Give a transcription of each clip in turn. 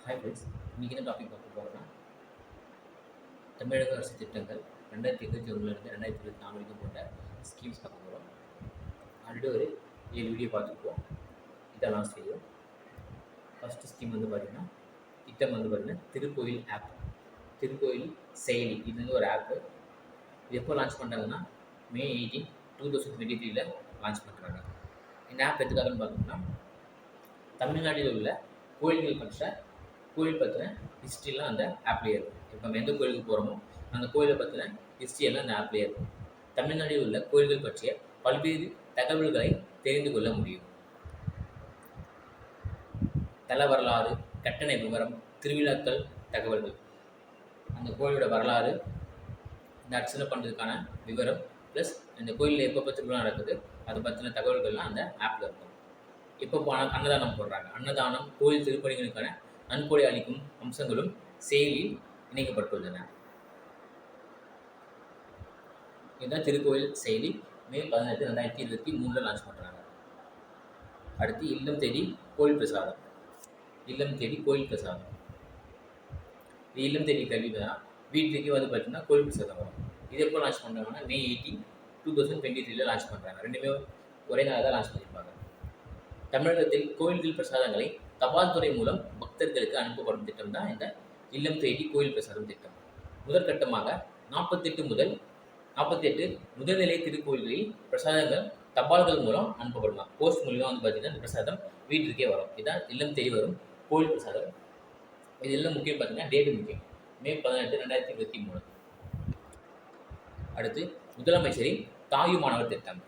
Hi friends, இன்றைக்கி என்ன topic பார்க்க போகிறோன்னா தமிழக அரசு திட்டங்கள் 2021 2024 வரைக்கும் போட்ட ஸ்கீம்ஸ் பார்க்க போகிறோம். ஆல்ரெடி ஒரு 7 வீடியோ பார்த்துருப்போம். இதான் லாஸ்ட் வீடியோ. ஃபஸ்ட்டு ஸ்கீம் வந்து பார்த்திங்கன்னா திட்டம் வந்து பார்த்திங்கன்னா திருக்கோயில் ஆப், திருக்கோயில் செயலி. இது வந்து ஒரு ஆப்பு. இது எப்போ லான்ச் பண்ணுறாங்கன்னா May 18, 2023 லான்ச் பண்ணுறாங்க. இந்த ஆப் எதுக்காகன்னு பார்த்தோம்னா தமிழ்நாட்டில் உள்ள கோயில்கள் பற்ற கோயில் பற்றின ஹிஸ்ட்ரிலாம் அந்த ஆப்லேயே இருக்கும். இப்போ நம்ம எந்த கோயிலுக்கு போகிறோமோ அந்த கோயிலை பற்றின ஹிஸ்ட்ரியெல்லாம் அந்த ஆப்லேயே இருக்கும். தமிழ்நாட்டில் உள்ள கோயில்கள் பற்றிய பல்வேறு தகவல்களை தெரிந்து கொள்ள முடியும். தல வரலாறு, கட்டண விவரம், திருவிழாக்கள் தகவல்கள், அந்த கோயிலோட வரலாறு, இந்த அர்ச்சனை பண்ணுறதுக்கான விவரம், ப்ளஸ் இந்த கோயிலில் எப்போ திருவிழா நடக்குது அதை பற்றின தகவல்கள்லாம் அந்த ஆப்பில் இருக்கும். இப்போ அன்னதானம் போடுறாங்க. அன்னதானம், கோயில் திருப்பணிகளுக்கான நன்கொடை அளிக்கும் அம்சங்களும் செயலில் இணைக்கப்பட்டுள்ளன. இதுதான் திருக்கோயில் செயலி. May 18, 2023 லான்ச் பண்ணுறாங்க. அடுத்து இல்லம் தேடி கோயில் பிரசாதம். இல்லம் தேடி கோயில் பிரசாதம், இது இல்லம் தேடி கல்வி தான். வீட்டுக்கு வந்து பார்த்தீங்கன்னா கோயில் பிரசாதம் வரும். இது எப்போ லான்ச் பண்ணுறாங்கன்னா May 18, 2023 லான்ச் பண்ணுறாங்க. ரெண்டுமே ஒரே நாள் தான் லான்ச் பண்ணியிருப்பாங்க. தமிழகத்தில் கோயில்கள் பிரசாதங்களை தபால் துறை மூலம் பக்தர்களுக்கு அனுப்பப்படும் திட்டம் தான் இந்த இல்லம் தேடி கோயில் பிரசாதம் திட்டம். முதற்கட்டமாக 48 முதல்நிலை திருக்கோயில்களில் பிரசாதங்கள் தபால்கள் மூலம் அனுப்பப்படுமா. போஸ்ட் மூலியமாக வந்து பார்த்தீங்கன்னா இந்த பிரசாதம் வீட்டிற்கே வரும். இதுதான் இல்லம் தேடி வரும் கோயில் பிரசாதம். இது எல்லாம் முக்கியம் பார்த்தீங்கன்னா டேட்டு முக்கியம். May 18, 2023. அடுத்து முதலமைச்சரின் தாயுமானவர் திட்டம்.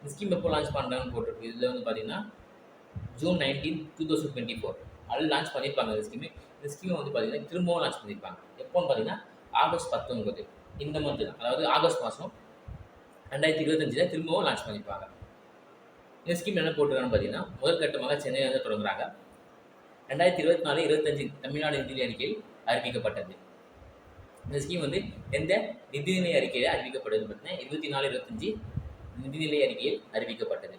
இந்த ஸ்கீம் எப்போ லான்ச் பண்ணுறாங்கன்னு போட்டிருக்கு. இதில் வந்து பார்த்தீங்கன்னா June 19, 2024 அதில் லான்ச் பண்ணியிருப்பாங்க. இந்த ஸ்கீமை வந்து பார்த்தீங்கன்னா திரும்பவும் லான்ச் பண்ணியிருப்பாங்க. எப்போன்னு பார்த்தீங்கன்னா August 19, இந்த மந்த் தான், அதாவது ஆகஸ்ட் மாதம் 2025 திரும்பவும் லான்ச் பண்ணியிருப்பாங்க. இந்த ஸ்கீம் என்ன போட்டுருக்காங்கன்னு பார்த்தீங்கன்னா முதல் கட்டமாக சென்னையில் வந்து தொடங்குறாங்க. 2024-25 தமிழ்நாடு நிதிநிலை அறிக்கையில் அறிவிக்கப்பட்டது. இந்த ஸ்கீம் வந்து எந்த நிதிநிலை அறிக்கையில் அறிவிக்கப்பட்டது பார்த்தீங்கன்னா 24-25 நிதிநிலை அறிக்கையில் அறிவிக்கப்பட்டது.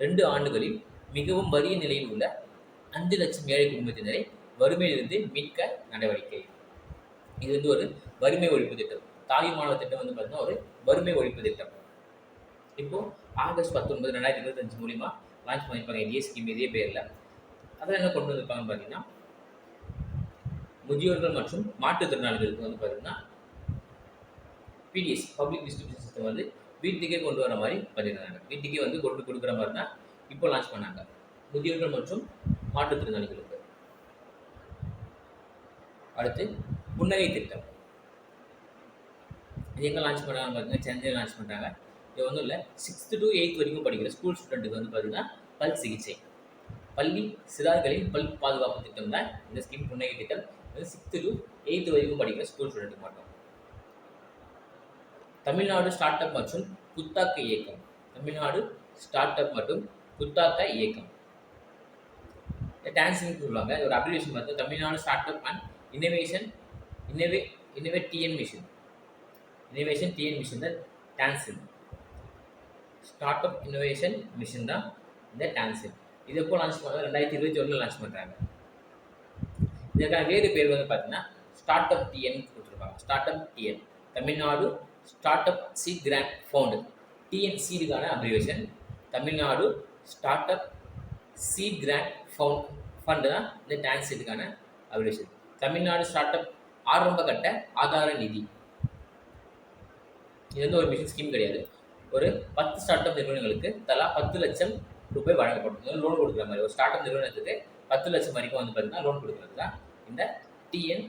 2 ஆண்டுகளில் மிகவும் வறிய நிலையில் உள்ள 5 லட்சம் ஏழை குடும்பத்தினரை வறுமையிலிருந்து மீட்க நடவடிக்கை. இது வந்து ஒரு வறுமை ஒழிப்பு திட்டம். தாயுமானவர் திட்டம் வந்து பார்த்தீங்கன்னா ஒரு வறுமை ஒழிப்பு திட்டம். இப்போது August 19, 2025 மூலிமா லான்ச் பண்ணியிருப்பாங்க. இதே ஸ்கீம் இதே பேரில். அதில் என்ன கொண்டு வந்திருப்பாங்கன்னு பார்த்தீங்கன்னா முதியோர்கள் மற்றும் மாற்றுத்திறனாளிகளுக்கு வந்து பார்த்தீங்கன்னா PDS பப்ளிக் டிஸ்ட்ரிபியூஷன் சிஸ்டம் வந்து வீட்டுக்கே கொண்டு வர மாதிரி பண்ணியிருந்தாங்க. வீட்டுக்கே வந்து கொண்டு கொடுக்குற மாதிரி தான் இப்போ லான்ச் பண்ணாங்க முதியோர்கள் மற்றும் மாற்றுத்திறனாளிகளுக்கு. அடுத்து புன்னகை திட்டம். இது எங்கே லான்ச் பண்ணாங்க பார்த்தீங்கன்னா சென்னையில் லான்ச் பண்ணுறாங்க. இது ஒன்றும் இல்லை, 6th to 8th வரைக்கும் படிக்கிற ஸ்கூல் ஸ்டூடெண்ட்டுக்கு வந்து பார்த்தீங்கன்னா பல் சிகிச்சை, பள்ளி சிறார்களின் பல் பாதுகாப்பு திட்டம் தான் இந்த ஸ்கீம் புன்னகை திட்டம். 6th to 8th வரைக்கும் படிக்கிற ஸ்கூல் ஸ்டூடெண்ட்டுக்கு மட்டும். தமிழ்நாடு ஸ்டார்ட் அப் மற்றும் புத்தாக்க இயக்கம். தமிழ்நாடு ஸ்டார்ட் அப் மற்றும் புத்தாக்க இயக்கம் டான்சிங் சொல்லுவாங்க. ஒரு அப்ளிகேஷன் பார்த்து Tamil Nadu startup and innovate TN mission தான் TANSIM. Startup innovation mission தான் இந்த டான்சிங். இது எப்போ லான்ச் பண்ணுறாங்க? 2021 லான்ச் பண்ணுறாங்க. இதற்கான வேறு பேர் வந்து பார்த்தீங்கன்னா ஸ்டார்ட் அப் டிஎன் கொடுத்துருப்பாங்க. Startup TN, Tamil Nadu startup seed grant fund. TN சீடுக்கான abbreviation Tamil Nadu startup seed grant fund தான் இந்த டான்ஸ் இதுக்கான அப்ரிவேஷன். தமிழ்நாடு ஸ்டார்ட் அப் ஆரம்ப கட்ட ஆதார நிதி. இது வந்து ஒரு மிஷன் ஸ்கீம் கிடையாது. ஒரு 10 ஸ்டார்ட் அப் நிறுவனங்களுக்கு தலா 10 லட்சம் ரூபாய் வழங்கப்படும். லோன் கொடுக்குற மாதிரி ஒரு ஸ்டார்ட் அப் நிறுவனத்துக்கு 10 லட்சம் வரைக்கும் வந்து பார்த்தீங்கன்னா லோன் கொடுக்குறது தான் இந்த டிஎன்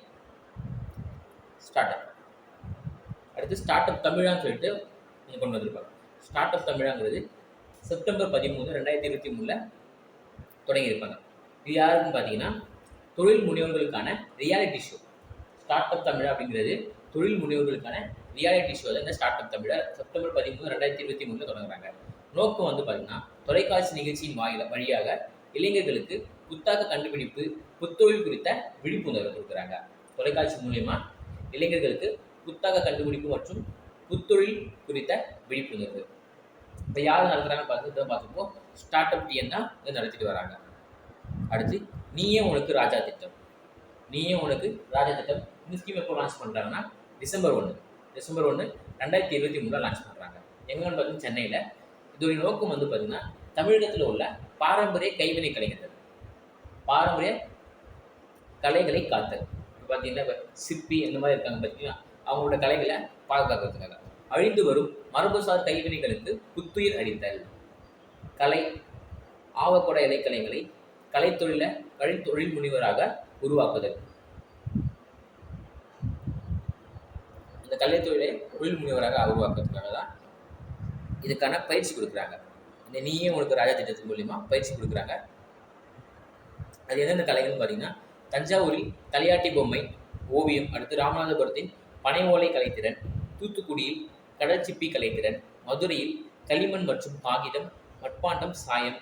ஸ்டார்ட் அப். அடுத்து ஸ்டார்ட் அப் தமிழான்னு சொல்லிட்டு நீங்கள் கொண்டு வந்திருப்பாங்க. ஸ்டார்ட் அப் தமிழாங்கிறது செப்டம்பர் 13, 2023 தொடங்கியிருப்பாங்க. இது யாருக்குன்னு பார்த்தீங்கன்னா தொழில் முனைவோர்களுக்கான reality show. Startup Thamizha அப்படிங்கிறது தொழில் முனைவோர்களுக்கான ரியாலிட்டி ஷோ தான் இந்த ஸ்டார்ட் அப் தமிழா செப்டம்பர் 13, 2023 தொடங்குறாங்க. நோக்கம் வந்து பார்த்தீங்கன்னா தொலைக்காட்சி நிகழ்ச்சியின் வழியாக இளைஞர்களுக்கு புத்தாக்க கண்டுபிடிப்பு, புத்தொழில் குறித்த விழிப்புணர்வு கொடுக்குறாங்க. தொலைக்காட்சி மூலயமா இளைஞர்களுக்கு புத்தாக்க கண்டுபிடிப்பு மற்றும் புத்தொழில் குறித்த விழிப்புணர்வு. இப்போ யார் நடத்துகிறாங்க பார்த்துப்போம். ஸ்டார்ட் அப் டிஎன் தான் இதை நடத்திட்டு வராங்க. அடுத்து நீயே உனக்கு ராஜா திட்டம். நீயே உனக்கு ராஜா திட்டம். இந்த ஸ்கீம் எப்போ லான்ச் பண்ணுறாங்கன்னா டிசம்பர் 1 2023 லான்ச் பண்ணுறாங்க. எங்கன்னு பார்த்தீங்கன்னா சென்னையில். இதோடைய நோக்கம் வந்து பார்த்தீங்கன்னா தமிழகத்தில் உள்ள பாரம்பரிய கைவினை கலைஞர்கள், பாரம்பரிய கலைகளை காத்தல். இப்போ பார்த்தீங்கன்னா இப்போ சிற்பி இந்த மாதிரி இருக்காங்க பார்த்தீங்கன்னா, அவங்களோட கலைகளை பாதுகாக்கிறதுக்காக. அழிந்து வரும் மரபுசார் கைவினைகளுக்கு புத்துயிர் அளித்தல். கலை ஆவக்கூட இலைக்கலைகளை கலைத்தொழில் முனைவராக உருவாக்குதல். இந்த கலைத்தொழிலை தொழில் முனைவராக உருவாக்குறதுக்காக தான் இதுக்கான பயிற்சி கொடுக்குறாங்க. இந்த நீயே உனக்கு ராஜா திட்டத்தின் மூலிமா பயிற்சி கொடுக்குறாங்க. அது எந்தெந்த கலைகள்னு பார்த்தீங்கன்னா, தஞ்சாவூரில் தலையாட்டி பொம்மை ஓவியம், அடுத்து ராமநாதபுரத்தின் பனை ஓலை கலைத்திறன், தூத்துக்குடியில் கடல் சிப்பி கலைத்திறன், மதுரையில் களிமண் மற்றும் காகிதம் மட்பாண்டம் சாயம்,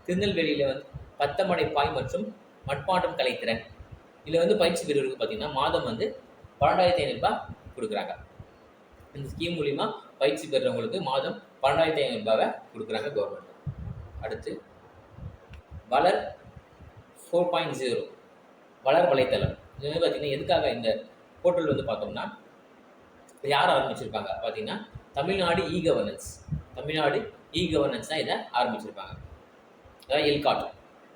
திருநெல்வேலியில் வந்து பத்தமடை பாய் மற்றும் மட்பாண்டம் கலைத்திறன். இதில் வந்து பயிற்சி பெறுவதற்கு பார்த்தீங்கன்னா மாதம் வந்து 12,500 ரூபாய் கொடுக்குறாங்க. இந்த ஸ்கீம் மூலிமா பயிற்சி பெறுறவங்களுக்கு மாதம் 12,500 ரூபாவை கொடுக்குறாங்க கவர்மெண்ட். அடுத்து வளர் 4.0 வளர் வலைத்தளம். இது வந்து பார்த்தீங்கன்னா எதுக்காக இந்த போர்ட்டல் வந்து பார்த்தோம்னா, யார் ஆரம்பிச்சிருப்பாங்க பார்த்தீங்கன்னா தமிழ்நாடு இ கவர்னன்ஸ் தான் இதை ஆரம்பிச்சிருப்பாங்க. அதாவது எல்காட்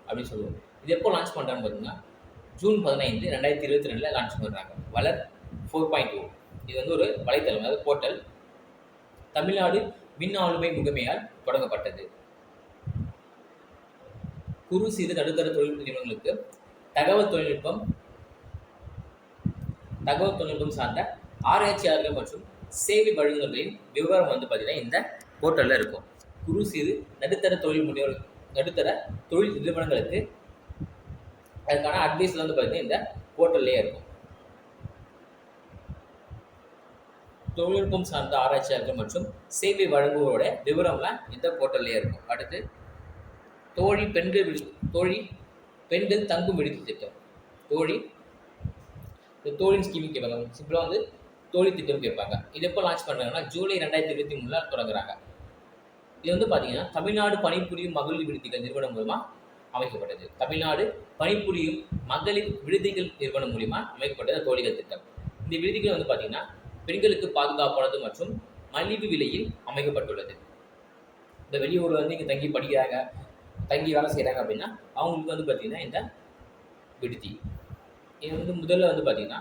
அப்படின்னு சொல்லுவோம். இது எப்போ லான்ச் பண்ணுறாங்கன்னு பார்த்தீங்கன்னா ஜூன் 15, 2022 லான்ச் பண்ணுறாங்க. வளர் 4.0 இது வந்து ஒரு வலைத்தளம், அதாவது போர்ட்டல். தமிழ்நாடு மின் ஆளுமை முகமையால் தொடங்கப்பட்டது. குறு சிறு நடுத்தர தொழில் நிறுவனங்களுக்கு தகவல் தொழில்நுட்பம் சார்ந்த ஆராய்ச்சியாளர்கள் மற்றும் சேவை வழங்குநர்களின் விவரம் வந்து பார்த்தீங்கன்னா இந்த போர்ட்டலில் இருக்கும். குறு சிறு நடுத்தர தொழில் நிறுவனங்களுக்கு அதுக்கான அட்வைஸ் வந்து பார்த்தீங்கன்னா இந்த போர்ட்டல்லே இருக்கும். தொழில்நுட்பம் சார்ந்த ஆராய்ச்சியாளர்கள் மற்றும் சேவை வழங்குவோரோட விவரம்லாம் இந்த போர்ட்டல்லே இருக்கும். அடுத்து பெண்கள் தங்கும் விடுதி திட்டம். தோழின் ஸ்கீம் கேட்பாங்க. சிம்பிளாக வந்து தோழி திட்டம் கேட்பாங்க. இது எப்போ லான்ச் பண்ணுறாங்கன்னா ஜூலை 2023 தொடங்குறாங்க. இது வந்து பார்த்தீங்கன்னா தமிழ்நாடு பணிபுரியும் மகளிர் விடுதிகள் நிறுவனம் மூலமாக அமைக்கப்பட்டது. தமிழ்நாடு பணிபுரியும் மகளிர் விடுதிகள் நிறுவனம் மூலிமா அமைக்கப்பட்டது தோழிகள் திட்டம். இந்த விடுதிகள் வந்து பார்த்தீங்கன்னா பெண்களுக்கு பாதுகாப்பானது மற்றும் மலிவு விலையில் அமைக்கப்பட்டுள்ளது. இந்த வெளியூரில் வந்து இங்கே தங்கி வேலை செய்கிறாங்க அப்படின்னா அவங்களுக்கு வந்து பார்த்திங்கன்னா இந்த விடுதி இது வந்து முதல்ல வந்து பார்த்திங்கன்னா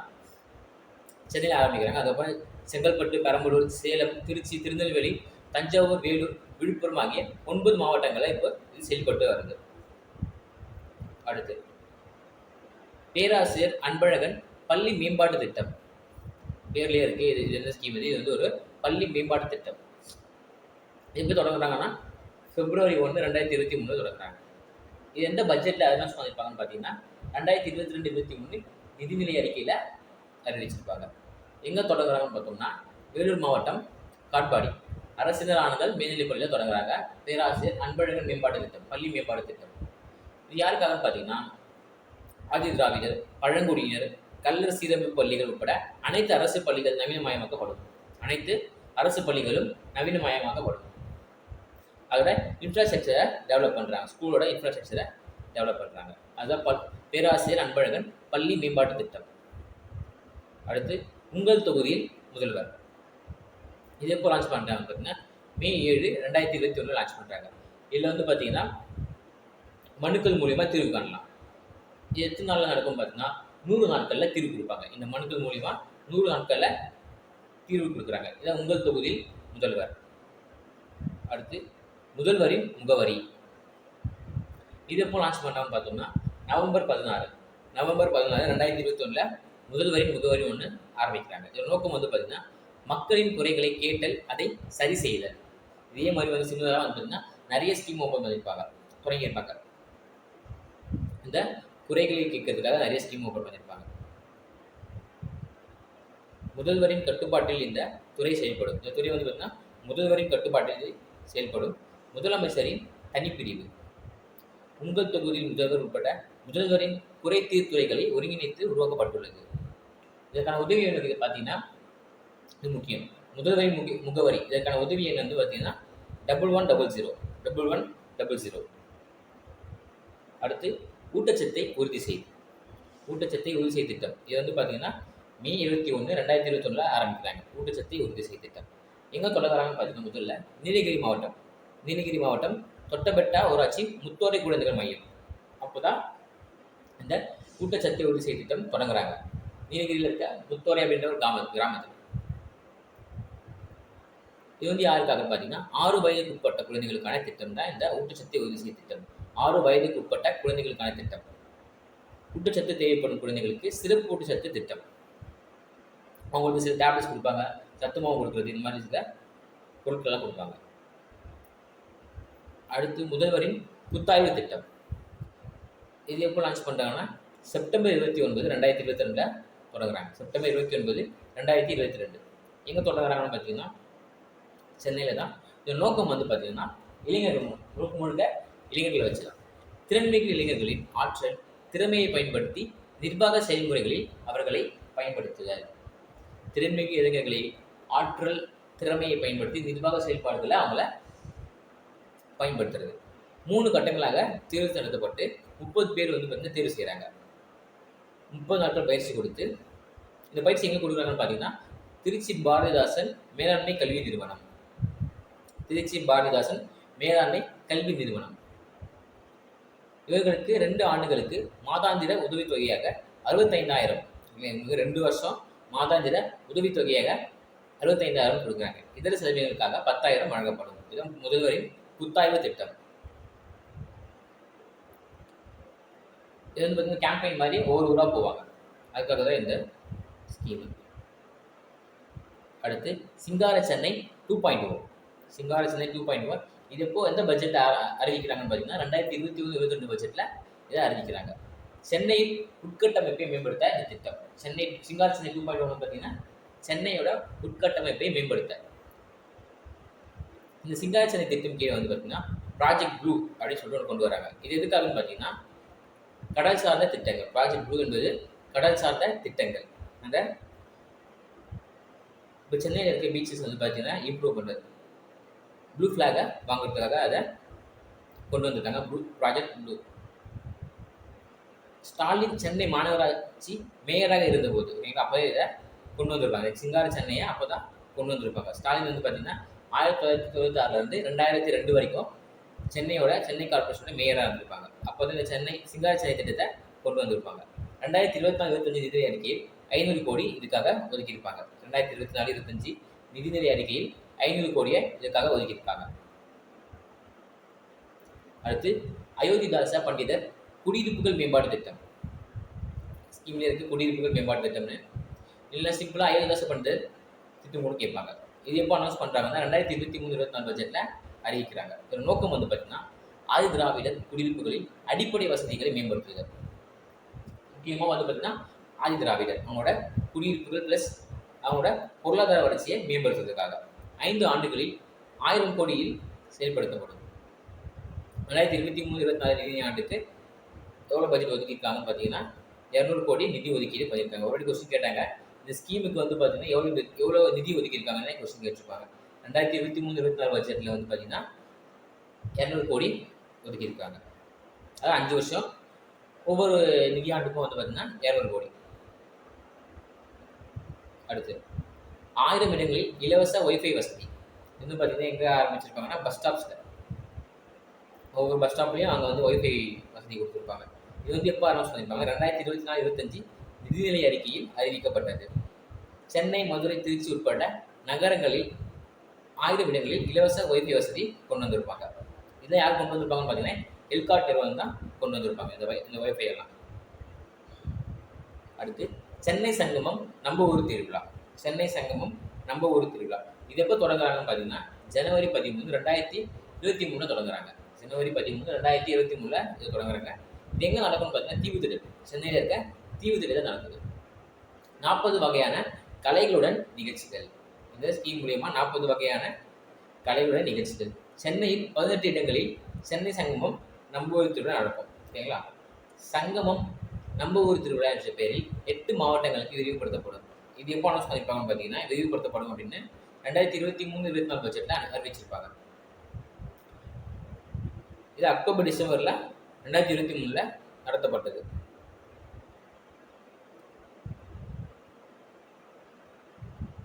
சென்னையில் ஆரம்பிக்கிறாங்க. அதுக்கப்புறம் செங்கல்பட்டு, பெரம்பலூர், சேலம், திருச்சி, திருநெல்வேலி, தஞ்சாவூர், வேலூர், விழுப்புரம் ஆகிய 9 மாவட்டங்களில் இப்போ இது செயல்பட்டு வருது. அடுத்து பேராசிரியர் அன்பழகன் பள்ளி மேம்பாட்டு திட்டம். பேர்லேயே இருக்குது. இது என்ன ஸ்கீம்? இது வந்து ஒரு பள்ளி மேம்பாட்டு திட்டம். எப்போ தொடங்குறாங்கன்னா February 1, 2023 தொடங்குறாங்க. இது எந்த பட்ஜெட்டில் அனௌன்ஸ் பண்ணியிருப்பாங்கன்னு பார்த்தீங்கன்னா 2022-23 நிதிநிலை அறிக்கையில் அறிவிச்சிருப்பாங்க. எங்கே தொடங்குறாங்கன்னு பார்த்தோம்னா வேலூர் மாவட்டம் காட்பாடி அரசினர் ஆண்கள் மேல்நிலைப் பள்ளியில் தொடங்குறாங்க. பேராசிரியர் அன்பழகன் மேம்பாட்டு திட்டம், பள்ளி மேம்பாட்டு திட்டம். இது யாருக்காகன்னு பார்த்தீங்கன்னா ஆதி திராவிடர், பழங்குடியினர், கல்லர் சீரமைப்பு பள்ளிகள் உட்பட அனைத்து அரசு பள்ளிகள் நவீனமயமாக்கப்படும். அனைத்து அரசு பள்ளிகளும் நவீனமயமாக்கப்படும். அதோட இன்ஃப்ராஸ்ட்ரக்சரை டெவலப் பண்ணுறாங்க. ஸ்கூலோட இன்ஃப்ராஸ்ட்ரக்சரை டெவலப் பண்ணுறாங்க. அதுதான் பேராசிரியர் அன்பழகன் பள்ளி மேம்பாட்டு திட்டம். அடுத்து உங்கள் தொகுதியில் முதல்வர். இது எப்போ லான்ச் பண்ணுறாங்க பார்த்தீங்கன்னா May 7, 2021 லான்ச் பண்ணுறாங்க. இதில் வந்து பார்த்தீங்கன்னா மனுக்கள் மூலிமா தீர்வு காணலாம். இது எத்தனை நாளில் நடக்கும் பார்த்தீங்கன்னா 100 நாட்களில் தீர்வு கொடுப்பாங்க. இந்த மனுக்கள் மூலிமா 100 நாட்களில் தீர்வு கொடுக்குறாங்க. இதான் உங்கள் தொகுதியில் முதல்வர். அடுத்து முதல்வரின் முகவரி. இது எப்போ லான்ச் பண்ணாமல் பார்த்தோம்னா நவம்பர் 16, 2021 முதல்வரின் முகவரி ஒன்று ஆரம்பிக்கிறாங்க. இதோட நோக்கம் வந்து பார்த்தீங்கன்னா மக்களின் குறைகளை கேட்டல், அதை சரி செய்தல். இதே மாதிரி வந்து சின்னதாக வந்து பார்த்தீங்கன்னா நிறைய ஸ்கீம் ஓப்பன் தொடங்கியிருப்பாங்க. இந்த குறைகளை கேட்கறதுக்காக நிறைய ஸ்கீம் ஓப்பன் பண்ணியிருப்பாங்க. முதல்வரின் கட்டுப்பாட்டில் இந்த துறை செயல்படும். இந்த துறை வந்து பார்த்தீங்கன்னா முதல்வரின் கட்டுப்பாட்டில் செயல்படும். முதலமைச்சரின் தனிப்பிரிவு. உங்கள் தொகுதியில் முதல்வர் உட்பட முதல்வரின் குறை தீர்த்துறைகளை ஒருங்கிணைத்து உருவாக்கப்பட்டுள்ளது. இதற்கான உதவி எண் பார்த்தீங்கன்னா இது முக்கியம். முதல்வரின் முகவரி. இதற்கான உதவி எண் வந்து பார்த்தீங்கன்னா 1100. அடுத்து ஊட்டச்சத்தை உறுதி செய்யும். ஊட்டச்சத்தை உறுதி செய் திட்டம். இது வந்து பார்த்தீங்கன்னா மே 21, 2021 ஆரம்பிக்கிறாங்க. ஊட்டச்சத்தை உறுதி செய் திட்டம். எங்க தொடங்குறாங்கன்னு பார்த்தீங்கன்னா முதல்ல நீலகிரி மாவட்டம். நீலகிரி மாவட்டம் தொட்டபெட்டா ஊராட்சி முத்தோரை குழந்தைகள் மையம். அப்போதான் இந்த ஊட்டச்சத்தை உறுதி செய் திட்டம் தொடங்குறாங்க. நீலகிரியில் இருக்க முத்தோரை அப்படின்ற ஒரு கிராமத்தில். இது வந்து யாருக்காக பார்த்தீங்கன்னா 6 வயதுக்கு உட்பட்ட குழந்தைகளுக்கான திட்டம் தான் இந்த ஊட்டச்சத்தை உறுதி செய் திட்டம். 6 வயதுக்கு உட்பட்ட குழந்தைகளுக்கான திட்டம். ஊட்டச்சத்து தேவைப்படும் குழந்தைகளுக்கு சிறப்பு ஊட்டச்சத்து திட்டம். அவங்களுக்கு சில டேப்லெட்ஸ் கொடுப்பாங்க, சத்து மாவு கொடுக்குறது, இந்த மாதிரி சில பொருட்கள்லாம் கொடுப்பாங்க. அடுத்து முதல்வரின் புத்தாய்வு திட்டம். இது எப்போ லான்ச் பண்ணுறாங்கன்னா செப்டம்பர் 29, 2022 தொடங்குறாங்க. செப்டம்பர் 29, 2022 எங்கே தொடங்குறாங்கன்னு பார்த்தீங்கன்னா சென்னையில் தான். இந்த நோக்கம் வந்து பார்த்தீங்கன்னா இளைஞர்கள் முழுக்க இளைஞர்களை வச்சுதான். திறன்மிகு இளைஞர்களின் ஆற்றல் திறமையை பயன்படுத்தி நிர்வாக செயல்முறைகளில் அவர்களை பயன்படுத்துதல். திறன்மிகு இளைஞர்களை ஆற்றல் திறமையை பயன்படுத்தி நிர்வாக செயல்பாடுகளை அவங்கள பயன்படுத்துறது. 3 கட்டங்களாக தேர்வு நடத்தப்பட்டு 30 பேர் வந்து பார்த்தீங்கன்னா தேர்வு செய்கிறாங்க. 30 நாட்கள் பயிற்சி கொடுத்து இந்த பயிற்சி எங்கே கொடுக்குறாங்கன்னு பார்த்தீங்கன்னா திருச்சி பாரதிதாசன் மேலாண்மை கல்வி நிறுவனம். திருச்சி பாரதிதாசன் மேலாண்மை கல்வி நிறுவனம். இவர்களுக்கு 2 ஆண்டுகளுக்கு மாதாந்திர உதவித்தொகையாக 65,000, 2 வருஷம் மாதாந்திர உதவித்தொகையாக 65,000 கொடுக்குறாங்க. இதர செலவினங்களுக்காக 10,000 வழங்கப்படும். இது முதல்வரின் புத்தாய்வு திட்டம். இது வந்து பார்த்தீங்கன்னா கேம்பெயின் மாதிரி ஒவ்வொரு ஊராக போவாங்க. அதுக்காக தான் இந்த ஸ்கீம். அடுத்து சிங்கார சென்னை 2.0. சிங்கார சென்னை 2.1 இது எப்போ எந்த பட்ஜெட் அறிவிக்கிறாங்கன்னு பார்த்தீங்கன்னா 2021-22 பட்ஜெட்டில் இதை அறிவிக்கிறாங்க. சென்னை உட்கட்டமைப்பை மேம்படுத்த இந்த திட்டம். சிங்கார சென்னை 2.1 பார்த்தீங்கன்னா சென்னையோட உட்கட்டமைப்பை மேம்படுத்த. இந்த சிங்கார சென்னை திட்டம் கீழே வந்து பார்த்தீங்கன்னா ப்ராஜெக்ட் ப்ளூ அப்படின்னு சொல்லிட்டு கொண்டு வராங்க. இது எதுக்காகன்னு பார்த்தீங்கன்னா கடல் சார்ந்த திட்டங்கள். ப்ராஜெக்ட் ப்ளூ என்பது கடல் சார்ந்த திட்டங்கள். அந்த இப்போ சென்னையில் இருக்க பீச்சஸ் வந்து பார்த்தீங்கன்னா இம்ப்ரூவ் பண்ணுறது, ப்ளூ ஃப்ளாகை வாங்குறதுக்காக அதை கொண்டு வந்திருக்காங்க. Project blue. ஸ்டாலின் சென்னை மாநகராட்சி மேயராக இருந்தபோது ஓகேங்களா அப்போ இதை கொண்டு வந்திருப்பாங்க. சிங்கார சென்னையை அப்போ தான் கொண்டு வந்திருப்பாங்க. ஸ்டாலின் வந்து பார்த்தீங்கன்னா 1996 2002 வரைக்கும் சென்னை கார்பரேஷனோட மேயராக இருந்திருப்பாங்க. அப்போ தான் இந்த சிங்கார சென்னை திட்டத்தை கொண்டு வந்திருப்பாங்க. 2024-25 நிதிநிலை அறிக்கையில் 500 கோடி இதுக்காக ஒதுக்கியிருப்பாங்க. 2024-25 நிதிநிலை அறிக்கையில் 500 கோடியை இதுக்காக ஒதுக்கியிருக்காங்க. அடுத்து அயோத்திதாச பண்டிதர் குடியிருப்புகள் மேம்பாட்டு திட்டம். ஸ்கீம்ல இருக்கு குடியிருப்புகள் மேம்பாட்டு திட்டம்னு. இல்லை சிம்பிளாக அயோத்திதாச பண்டிதர் திட்டம் கூட கேட்பாங்க. இது எப்போ அனௌன்ஸ் பண்ணுறாங்கன்னா 2023-24 பட்ஜெட்டில் அறிவிக்கிறாங்க. இதோட நோக்கம் வந்து பார்த்தீங்கன்னா ஆதி திராவிடர் குடியிருப்புகளில் அடிப்படை வசதிகளை மேம்படுத்துதல். முக்கியமாக வந்து பார்த்தீங்கன்னா ஆதி திராவிடர் அவங்களோட குடியிருப்புகள் ப்ளஸ் அவங்களோட பொருளாதார வளர்ச்சியை மேம்படுத்துவதற்காக 5 ஆண்டுகளில் 1000 கோடியில் செயல்படுத்தப்படும். 2023-24 நிதி ஆண்டுக்கு எவ்வளோ பட்ஜெட் ஒதுக்கியிருக்காங்கன்னு பார்த்தீங்கன்னா 200 கோடி நிதி ஒதுக்கீடு பண்ணியிருக்காங்க. ஒரு கொஸ்டின் கேட்டாங்க, இந்த ஸ்கீமுக்கு வந்து பார்த்தீங்கன்னா எவ்வளோ நிதி ஒதுக்கியிருக்காங்கன்னு கொஸ்டின் கேட்டிருப்பாங்க. 2023-24 பட்ஜெட்டில் வந்து பார்த்தீங்கன்னா 200 கோடி ஒதுக்கியிருக்காங்க. அதாவது 5 வருஷம் ஒவ்வொரு நிதியாண்டுக்கும் வந்து பார்த்தீங்கன்னா 200 கோடி. அடுத்து 1000 இடங்களில் இலவச ஒய்ஃபை வசதி. இது வந்து பார்த்தீங்கன்னா எங்கே ஆரம்பிச்சிருப்பாங்கன்னா பஸ் ஸ்டாப்ஸில். ஒவ்வொரு பஸ் ஸ்டாப்லேயும் அங்கே வந்து ஒய்ஃபை வசதி கொடுத்துருப்பாங்க. இது வந்து எப்போ அனௌன்ஸ் பண்ணியிருப்பாங்க 2024-25 நிதிநிலை அறிக்கையில் அறிவிக்கப்பட்டது. சென்னை, மதுரை, திருச்சி உட்பட நகரங்களில் 1000 இடங்களில் இலவச ஒய்ஃபை வசதி கொண்டு வந்திருப்பாங்க. இதை யார் கொண்டு வந்திருப்பாங்கன்னு பார்த்தீங்கன்னா எல்காட் நிறுவனம் தான் கொண்டு வந்திருப்பாங்க இந்த ஒய்ஃபை எல்லாம். அடுத்து சென்னை சங்கமம் நம்ம ஊர் திருவிழா. சென்னை சங்கமம் நம்ம ஊர் திருவிழா இது எப்போ தொடங்குறாங்கன்னு பார்த்தீங்கன்னா ஜனவரி 13, 2023 தொடங்குறாங்க. ஜனவரி 13, 2023 இது தொடங்குறாங்க. இது எங்கே நடக்கும்னு பார்த்தீங்கன்னா தீவுத்திடல். சென்னையில் இருக்க தீவுத்திடல் நடக்குது. 40 வகையான கலைகளுடன் நிகழ்ச்சிகள். இந்த ஸ்கீம் மூலியமாக 40 வகையான கலைகளுடன் நிகழ்ச்சிகள். சென்னையில் 18 இடங்களில் சென்னை சங்கமம் நம்ம ஊர் திருவிழா நடக்கும். ஓகேங்களா. சங்கமம் நம்ம ஊர் திருவிழா என்ற பெயரில் 8 மாவட்டங்களுக்கு விரிவுபடுத்தப்படும். இது எப்போ அனௌன்ஸ் பண்ணியிருப்பாங்கன்னு பார்த்தீங்கன்னா விரிவுபடுத்தப்படும் அப்படின்னு 2023-24 பட்ஜெட்டில் அறிவிச்சிருப்பாங்க. இது அக்டோபர் டிசம்பரில் 2023 நடத்தப்பட்டது.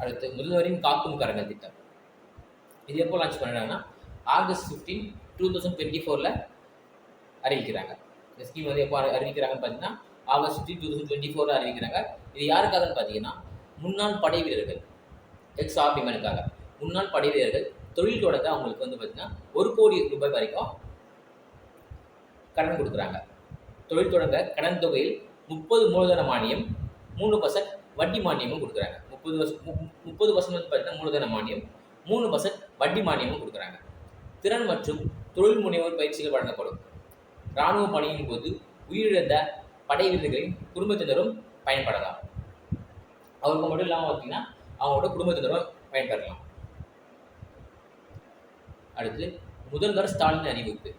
அடுத்து முதல்வரின் காக்கும் கரங்கள் திட்டம். இது எப்போ லான்ச் பண்ணுறாங்கன்னா August 15, 2024 அறிவிக்கிறாங்க. இந்த ஸ்கீம் வந்து எப்போ அறிவிக்கிறாங்கன்னு பார்த்தீங்கன்னா August 15, 2024 அறிவிக்கிறாங்க. இது யாருக்காகன்னு பார்த்தீங்கன்னா முன்னாள் படை வீரர்கள், எக்ஸ் ஆர்மிமேனுக்காக. முன்னாள் படை வீரர்கள் தொழில் தொடங்க அவங்களுக்கு வந்து பார்த்தீங்கன்னா 1 கோடி ரூபாய் வரைக்கும் கடன் கொடுக்குறாங்க. தொழில் தொடங்க கடன் தொகையில் 30 மூலதன மானியம், 3% வட்டி மானியமும் கொடுக்குறாங்க. 30% வந்து பார்த்தீங்கன்னா மூலதன மானியம், 3% வட்டி மானியமும் கொடுக்குறாங்க. திறன் மற்றும் தொழில் முனைவோர் பயிற்சிகள் வழங்கப்படும். இராணுவ பணியின் போது உயிரிழந்த படை வீரர்களின் குடும்பத்தினரும் பயன்படலாம். அவருக்கு மட்டும் இல்லாமல் பார்த்தீங்கன்னா அவங்களோட குடும்பத்தினரும் பயன்பெறலாம். அடுத்து முதல்வர் ஸ்டாலின் அறிவிப்பு.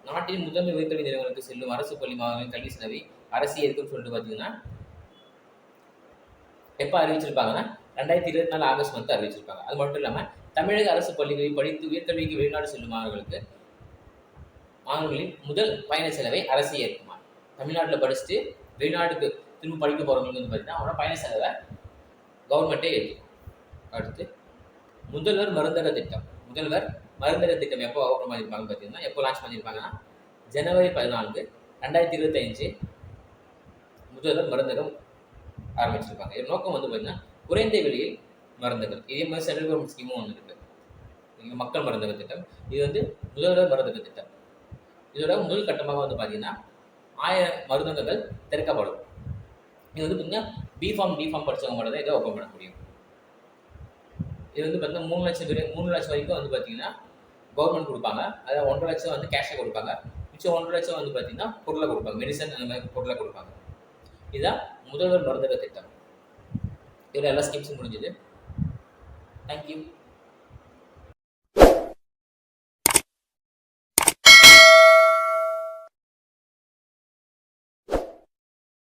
நாட்டின் முதன்மை உயர்கல்வி நிறுவனங்களுக்கு செல்லும் அரசு பள்ளி மாணவர்களின் கல்வி செலவை அரசு ஏற்கும் சொல்லிட்டு பார்த்தீங்கன்னா எப்போ அறிவிச்சிருப்பாங்கன்னா 2024 ஆகஸ்ட் மந்த் அறிவிச்சிருப்பாங்க. அது மட்டும் இல்லாமல் தமிழக அரசு பள்ளிகளில் படித்து உயர்கல்விக்கு வெளிநாடு செல்லும் மாணவர்களின் முதல் பயண செலவை அரசு ஏற்குமா. தமிழ்நாட்டில் படிச்சுட்டு வெளிநாட்டுக்கு திரும்ப படிக்க போகிறவங்களுக்கு வந்து பார்த்தீங்கன்னா அவங்களோட பயண செலவை கவர்மெண்ட்டே ஏற்கும். அடுத்து முதல்வர் மருந்தக திட்டம். முதல்வர் மருந்தக திட்டம் எப்போ ஓப்பன் பண்ணியிருப்பாங்கன்னு பார்த்தீங்கன்னா எப்போ லான்ச் பண்ணியிருப்பாங்கன்னா January 14, 2025 முதல்வர் மருந்தகம் ஆரம்பிச்சிருப்பாங்க. இதன் நோக்கம் வந்து பார்த்தீங்கன்னா குறைந்த விலையில் மருந்துகள். இதே மாதிரி சென்ட்ரல் கவர்மெண்ட் ஸ்கீமும் ஒன்று இருக்குது, மக்கள் மருந்தக திட்டம். இது வந்து முதல்வர் மருந்தக திட்டம். இதோட முதல் கட்டமாக வந்து பார்த்தீங்கன்னா 1000 மருந்தகங்கள் திறக்கப்படும். இது வந்து பார்த்தீங்கன்னா பிஃபார்ம் டிஃபார்ம் படித்தவங்க மட்டும் தான் இதை ஓப்பன் பண்ண முடியும். இது வந்து பார்த்தீங்கன்னா 3 லட்சம் வரைக்கும் வந்து பார்த்தீங்கன்னா கவர்மெண்ட் கொடுப்பாங்க. அதாவது 1.5 லட்சம் வந்து கேஷாக கொடுப்பாங்க. மிச்சம் 1.5 லட்சம் வந்து பார்த்தீங்கன்னா பொருளை கொடுப்பாங்க, மெடிசன் அந்த மாதிரி பொருளை கொடுப்பாங்க. இதுதான் முதல்வர் மருந்தக திட்டம். இதில் எல்லா ஸ்கீம்ஸும் முடிஞ்சுது. தேங்க்யூ.